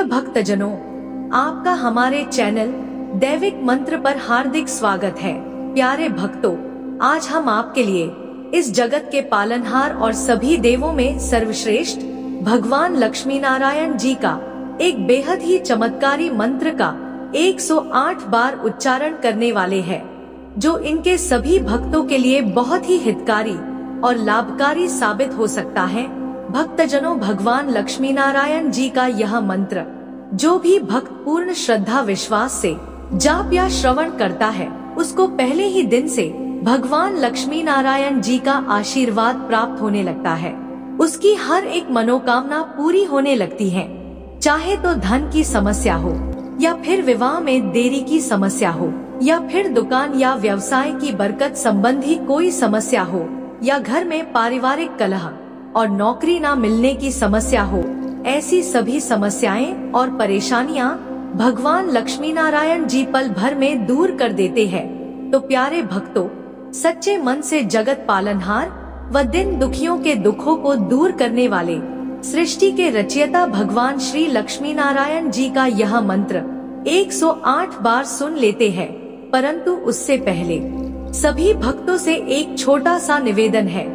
भक्तजनों, आपका हमारे चैनल दैविक मंत्र पर हार्दिक स्वागत है। प्यारे भक्तों, आज हम आपके लिए इस जगत के पालनहार और सभी देवों में सर्वश्रेष्ठ भगवान लक्ष्मी नारायण जी का एक बेहद ही चमत्कारी मंत्र का 108 बार उच्चारण करने वाले हैं, जो इनके सभी भक्तों के लिए बहुत ही हितकारी और लाभकारी साबित हो सकता है। भक्तजनों, भगवान लक्ष्मी नारायण जी का यह मंत्र जो भी भक्त पूर्ण श्रद्धा विश्वास से जाप या श्रवण करता है, उसको पहले ही दिन से भगवान लक्ष्मी नारायण जी का आशीर्वाद प्राप्त होने लगता है। उसकी हर एक मनोकामना पूरी होने लगती है, चाहे तो धन की समस्या हो या फिर विवाह में देरी की समस्या हो या फिर दुकान या व्यवसाय की बरकत संबंधी कोई समस्या हो या घर में पारिवारिक कलह और नौकरी ना मिलने की समस्या हो। ऐसी सभी समस्याएं और परेशानियां भगवान लक्ष्मी नारायण जी पल भर में दूर कर देते हैं। तो प्यारे भक्तों, सच्चे मन से जगत पालनहार व दिन दुखियों के दुखों को दूर करने वाले सृष्टि के रचयिता भगवान श्री लक्ष्मी नारायण जी का यह मंत्र 108 बार सुन लेते हैं। परंतु उससे पहले सभी भक्तों से एक छोटा सा निवेदन है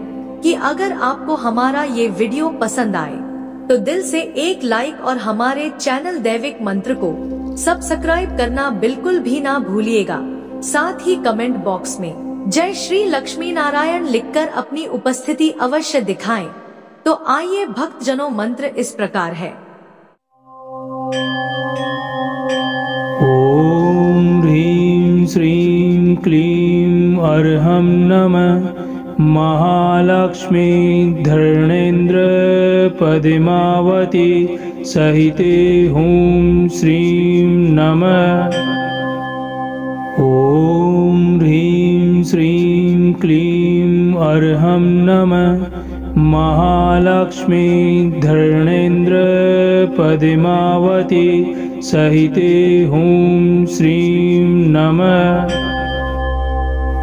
कि अगर आपको हमारा ये वीडियो पसंद आए तो दिल से एक लाइक और हमारे चैनल दैविक मंत्र को सब्सक्राइब करना बिल्कुल भी ना भूलिएगा। साथ ही कमेंट बॉक्स में जय श्री लक्ष्मी नारायण लिखकर अपनी उपस्थिति अवश्य दिखाएं। तो आइए भक्तजनों, मंत्र इस प्रकार है। ओम ह्रीं श्रीं क्लीं अर्हं नमः महालक्ष्मी धरणेन्द्र पद्मावती सहिते हूं श्रीं नमः। ओम ह्रीं श्रीं क्लीं अर्हं नमः महालक्ष्मी धरणेन्द्र पद्मावती सहिते हूं श्रीं नमः।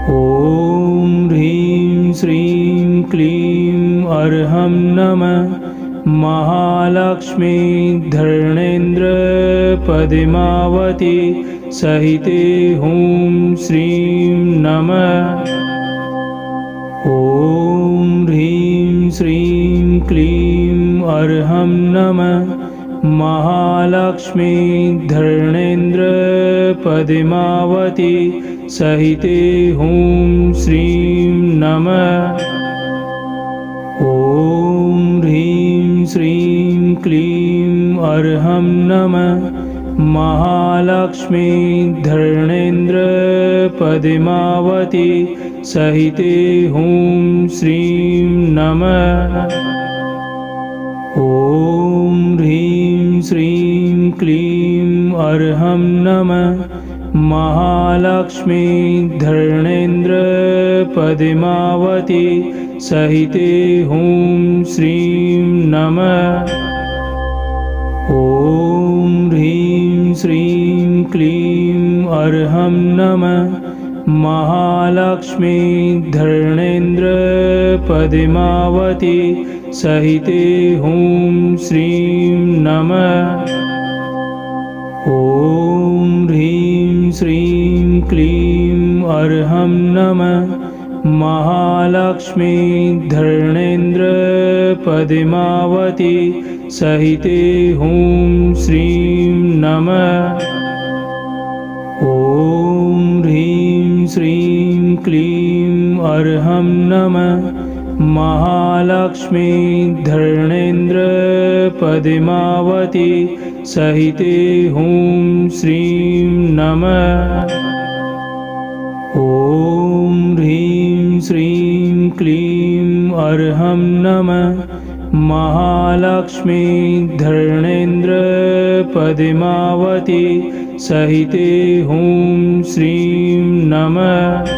ओम ह्रीं श्रीं क्लीं अर्हं नमः महालक्ष्मी धरणेन्द्र पद्मावती सहिते हूं श्रीं नमः। ओम ह्रीं श्रीं क्लीं अर्हं नमः महालक्ष्मी धरणेन्द्र पद्मावती सहिते हूं श्रीं नमः। ओम ह्रीं श्रीं क्लीं अर्हं नमः महालक्ष्मी धरणेन्द्र पद्मावती सहिते हूं श्रीं नमः। ओम ह्रीं श्रीं क्लीं अर्हं नमः महालक्ष्मी धरणेन्द्र पद्मावती सहिते हूं श्रीं नमः। ओम ह्रीं श्रीं क्लीं अर्हं नमः महालक्ष्मी धरणेन्द्र पद्मावती सहिते हूं श्रीं नमः। ओम ह्रीं श्रीं क्लीं अर्हं नमः महालक्ष्मी धरणेन्द्र पद्मावती सहिते हूं श्रीं नमः। ओम ह्रीं श्रीं क्लीं अर्हं नमः महालक्ष्मी धरणेन्द्र पद्मावती सहिते हूं श्रीं नमः। ओम ह्रीं श्रीं क्लीं अर्हं नमः महालक्ष्मी धरणेन्द्र पद्मावती सहिते हूं श्रीं नमः।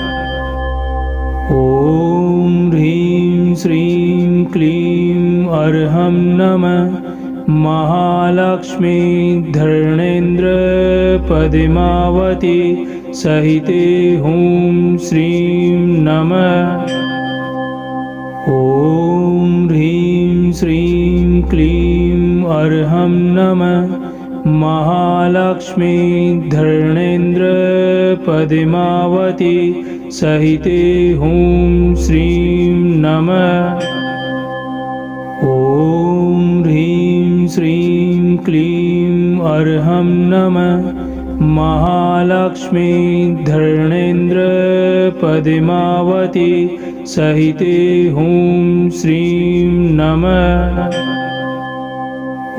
ओम ह्रीं श्रीं क्लीं अर्हं नमः महालक्ष्मी धरणेन्द्र पद्मावती सहिते हूं श्रीं नमः। ओम ह्रीं श्रीं क्लीं अर्हं नमः महालक्ष्मी धरणेन्द्र पद्मावती सहिते हुं श्रीं नमः। ॐ ह्रीं श्रीं क्लीं अर्हं नमः। महालक्ष्मी धरणेन्द्र पद्मावती सहिते हुं श्रीं नमः।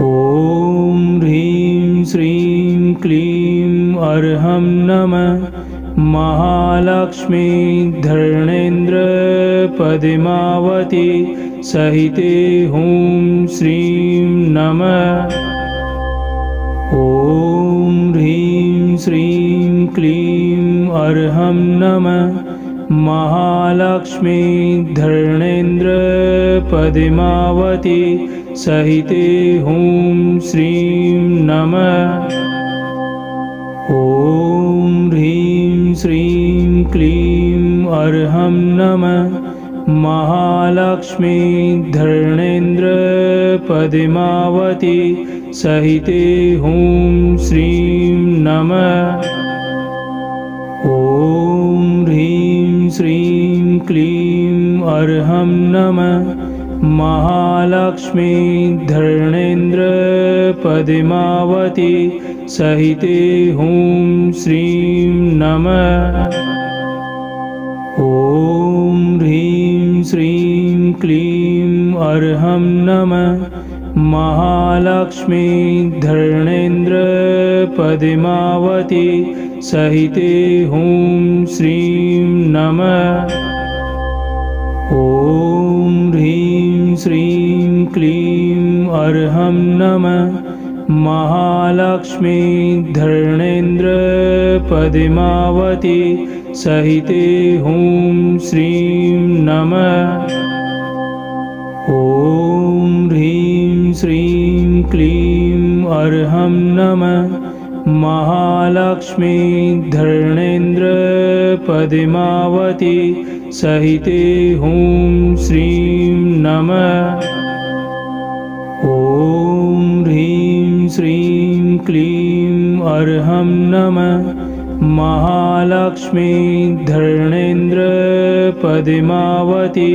ॐ ह्रीं श्रीं क्लीं अर्हं नमः। महालक्ष्मी धरणेन्द्र पद्मावती सहिते हुं श्रीं नमः। ॐ ह्रीं श्रीं क्लीं अर्हं नमः। महालक्ष्मी धरणेन्द्र पद्मावती सहिते हुं श्रीं नमः। ॐ ह्रीं श्रीं क्लीं अर्हं नमः। महालक्ष्मी धरणेन्द्र पद्मावती सहिते हुं श्रीं नमः। ॐ ह्रीं श्रीं क्लीं अर्हं नमः। महालक्ष्मी धरणेन्द्र पद्मावती सहिते हुं श्रीं नमः। ॐ ह्रीं श्रीं क्लीं अर्हं नमः। महालक्ष्मी धरणेन्द्र पद्मावती सहिते हुं श्रीं नमः। ॐ ह्रीं श्रीं क्लीं अर्हं नमः। महालक्ष्मी धरणेन्द्र पद्मावती सहिते हुं श्रीं नमः। ॐ ह्रीं श्रीं क्लीं अर्हं नमः। महालक्ष्मी धरणेन्द्र पद्मावती सहिते हुं श्रीं नमः। ॐ ह्रीं श्रीं क्लीं अर्हं नमः। महालक्ष्मी धरणेन्द्र पद्मावती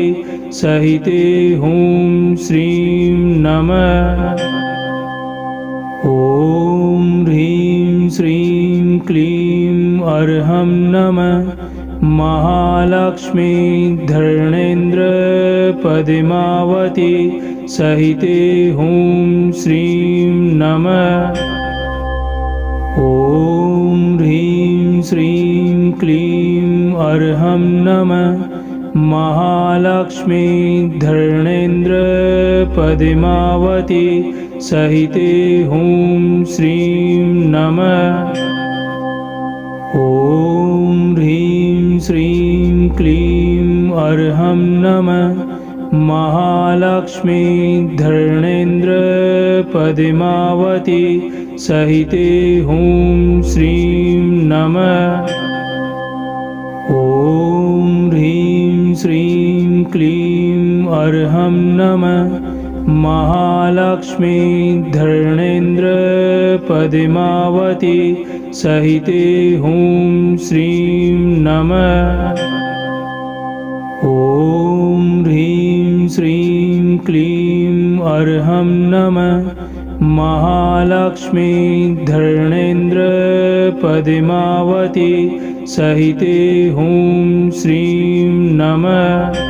सहिते हुं श्रीं नमः। ॐ ह्रीं श्रीं क्लीं अर्हं नमः। महालक्ष्मी धरणेन्द्र पद्मावती सहिते हुं श्रीं नमः। ॐ ह्रीं श्रीं क्लीं अर्हं नमः। महालक्ष्मी धरणेन्द्र पद्मावती सहिते हुं श्रीं नमः। ॐ ह्रीं श्रीं क्लीं अर्हं नमः। महालक्ष्मी धरणेन्द्र पद्मावती सहिते हुं श्रीं नमः। ॐ ह्रीं श्रीं क्लीं अर्हं नमः। महालक्ष्मी धरणेन्द्र पद्मावती सहिते हुं श्रीं नमः। ॐ ह्रीं श्रीं क्लीं अर्हं नमः। महालक्ष्मी धरणेन्द्र पद्मावती सहिते हुं श्रीं नमः।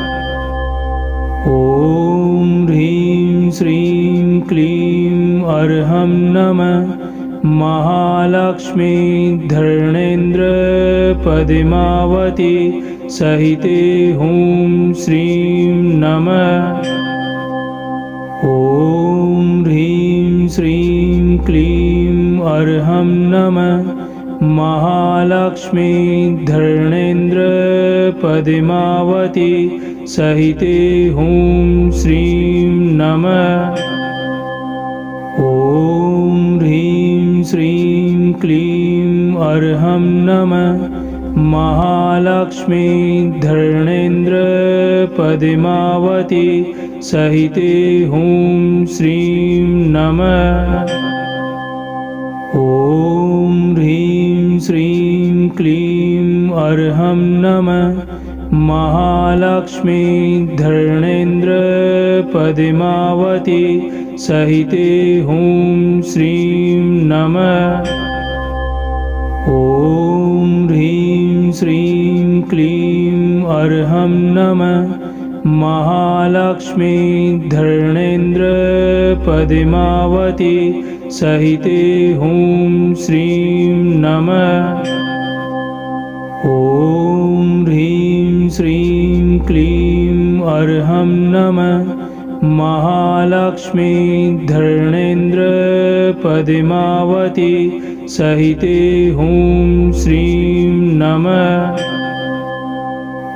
ॐ ह्रीं श्रीं क्लीं अर्हं नमः। महालक्ष्मी धरणेन्द्र पद्मावती सहिते हुं श्रीं नमः। ॐ ह्रीं श्रीं क्लीं अर्हं नमः। महालक्ष्मी धरणेन्द्र पद्मावती सहिते हुं श्रीं नमः। ॐ ह्रीं श्रीं क्लीं अर्हं नमः। महालक्ष्मी धरणेन्द्र पद्मावती सहिते हुं श्रीं नमः। ॐ ह्रीं श्रीं क्लीं अर्हं नमः महालक्ष्मी धरणेन्द्र पद्मावती सहिते हुं श्रीं नमः। ॐ ह्रीं श्रीं क्लीं अर्हं नमः महालक्ष्मी धरणेन्द्र पद्मावती सहिते हुं श्रीं नमः। ॐ ह्रीं श्रीं क्लीं अर्हं नमः महालक्ष्मी धरणेन्द्र पद्मावती सहिते हुं श्रीं नमः।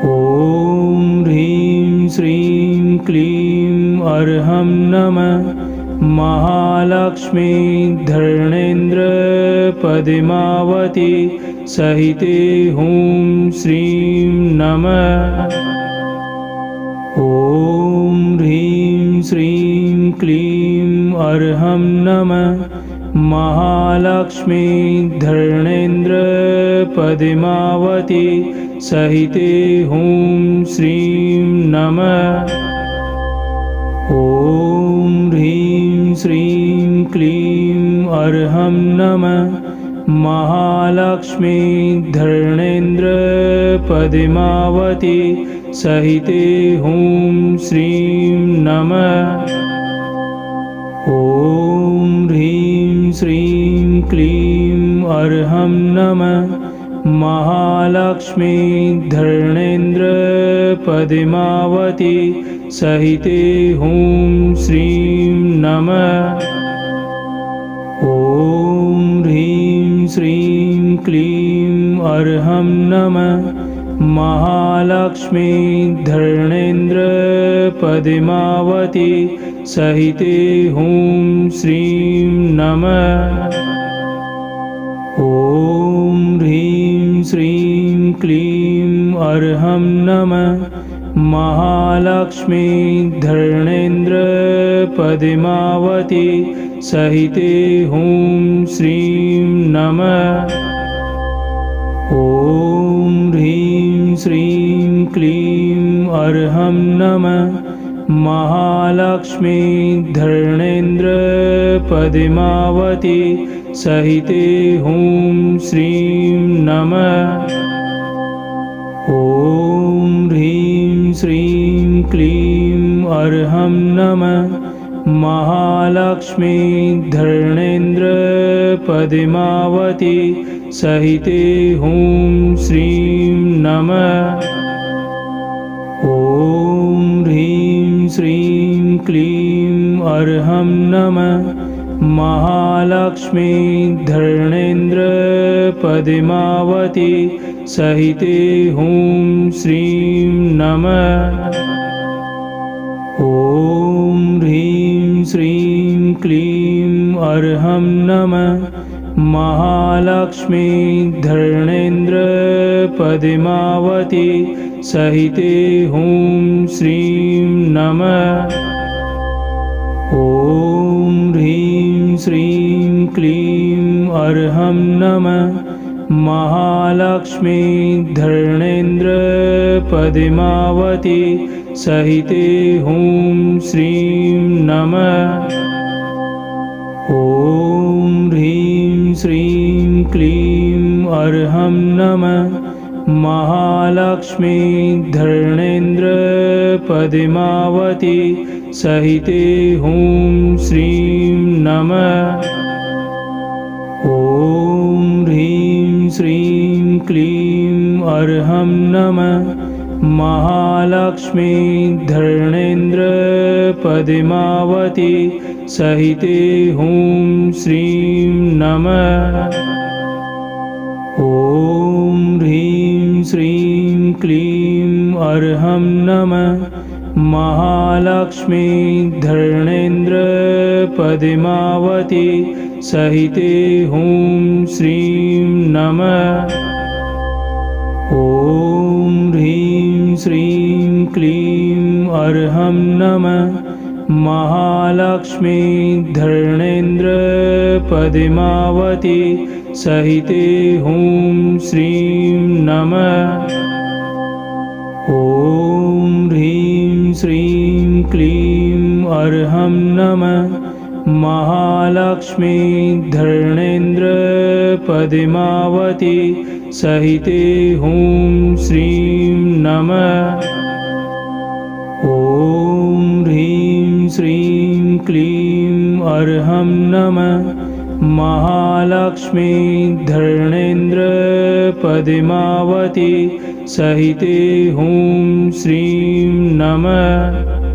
ॐ ह्रीं श्रीं क्लीं अर्हं नमः महालक्ष्मी धरणेन्द्र पद्मावती सहिते हुं श्रीं नमः। ॐ ह्रीं श्रीं क्लीं अर्हं नमः महालक्ष्मी धरणेन्द्र पद्मावती सहिते हुं श्रीं नमः। ॐ ह्रीं श्रीं क्लीं अर्हं नमः महालक्ष्मी धरणेन्द्र पद्मावती सहिते हुं श्रीं नमः। ॐ ह्रीं श्रीं क्लीं अर्हं नमः महालक्ष्मी धरणेन्द्र पद्मावती सहिते हुं श्रीं नमः। ॐ ह्रीं श्रीं क्लीं अर्हं नमः महालक्ष्मी धरणेन्द्र पद्मावती सहिते हुं श्रीं नमः। ॐ ह्रीं श्रीं क्लीं अर्हं नमः महालक्ष्मी धरणेन्द्र पद्मावती सहिते हुं श्रीं नमः। ॐ ह्रीं श्रीं क्लीं अर्हं नमः महालक्ष्मी धरणेन्द्र पद्मावती सहिते हुं श्रीं नमः। ॐ ह्रीं श्रीं क्लीं अर्हं नमः महालक्ष्मी धरणेन्द्र पद्मावती सहिते हुं श्रीं नमः। ॐ ह्रीं श्रीं क्लीं अर्हं नमः महालक्ष्मी धरणेन्द्र पद्मावती सहिते हुं श्रीं नमः। ॐ ह्रीं श्रीं क्लीं अर्हं नमः महालक्ष्मी धरणेन्द्र पद्मावती सहिते हुं श्रीं नमः। ॐ ह्रीं श्रीं क्लीं अर्हं नमः महालक्ष्मी धरणेन्द्र पद्मावती सहिते हुं श्रीं नमः। ॐ ह्रीं श्रीं क्लीं अर्हं नमः महालक्ष्मी धरणेन्द्र पद्मावती सहिते हुं श्रीं नमः। ॐ ह्रीं श्रीं क्लीं अर्हं नमः महालक्ष्मी धरणेन्द्र पद्मावती सहिते हुं श्रीं नमः। ॐ ह्रीं श्रीं क्लीं अर्हं नमः महालक्ष्मी धरणेन्द्र पद्मावती सहिते हुं श्रीं नमः। ॐ ह्रीं श्रीं क्लीं अर्हं नमः महालक्ष्मी धर्णेन्द्र पद्मावती सहिते हुं श्रीं नमः। ॐ ह्रीं श्रीं क्लीं अर्हं नमः। महालक्ष्मी धर्णेन्द्र पद्मावती सहिते हुं श्रीं नमः। ॐ ह्रीं श्रीं क्लीं अर्हं नमः। महालक्ष्मी धर्णेन्द्र पद्मावती सहिते हुं श्रीं नमः।